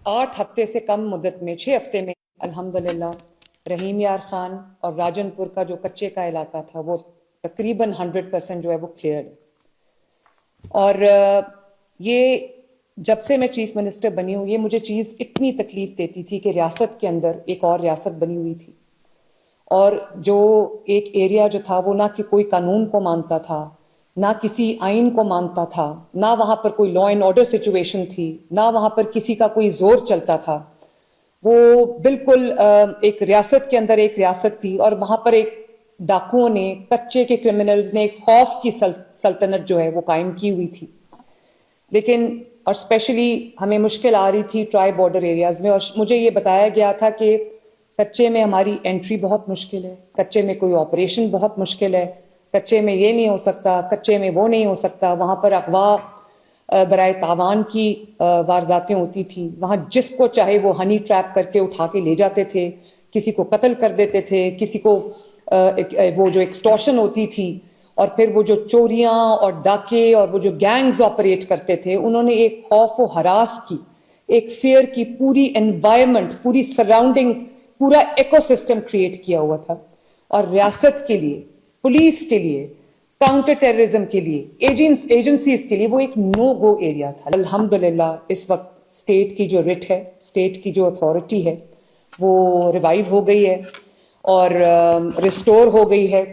8 ہفتے سے کم مدت میں 6 ہفتے میں الحمدللہ رحیم یار خان اور راجن پور کا جو کچے کا علاقہ تھا وہ تقریباً 100% جو ہے وہ کلیئر ہے. اور یہ جب سے میں چیف منسٹر بنی ہوں یہ مجھے چیز اتنی تکلیف دیتی تھی کہ ریاست کے اندر ایک اور ریاست بنی ہوئی تھی اور جو ایک ایریا جو تھا وہ نہ کہ کوئی قانون کو مانتا تھا نہ کسی آئین کو مانتا تھا نہ وہاں پر کوئی لا اینڈ آرڈر سچویشن تھی نہ وہاں پر کسی کا کوئی زور چلتا تھا. وہ بالکل ایک ریاست کے اندر ایک ریاست تھی اور وہاں پر ایک ڈاکوؤں نے کچے کے کرمنلز نے ایک خوف کی سلطنت جو ہے وہ قائم کی ہوئی تھی. لیکن اور اسپیشلی ہمیں مشکل آ رہی تھی ٹرائی بارڈر ایریاز میں اور مجھے یہ بتایا گیا تھا کہ کچے میں ہماری انٹری بہت مشکل ہے, کچے میں کوئی آپریشن بہت مشکل ہے, کچے میں یہ نہیں ہو سکتا, کچے میں وہ نہیں ہو سکتا. وہاں پر اغوا برائے تاوان کی وارداتیں ہوتی تھیں, وہاں جس کو چاہے وہ ہنی ٹریپ کر کے اٹھا کے لے جاتے تھے, کسی کو قتل کر دیتے تھے, کسی کو وہ جو ایکسٹورشن ہوتی تھی اور پھر وہ جو چوریاں اور ڈاکے اور وہ جو گینگز آپریٹ کرتے تھے انہوں نے ایک خوف و ہراس کی, ایک فیئر کی پوری انوائرمنٹ, پوری سراؤنڈنگ, پورا ایکو سسٹم کریٹ کیا ہوا تھا. اور ریاست کے لیے, پولیس کے لیے, کاؤنٹر ٹیررزم کے لیے, ایجنسیز کے لیے وہ ایک نو گو ایریا تھا. الحمدللہ اس وقت اسٹیٹ کی جو رٹ ہے, اسٹیٹ کی جو اتھارٹی ہے وہ ریوائیو ہو گئی ہے اور ریسٹور ہو گئی ہے.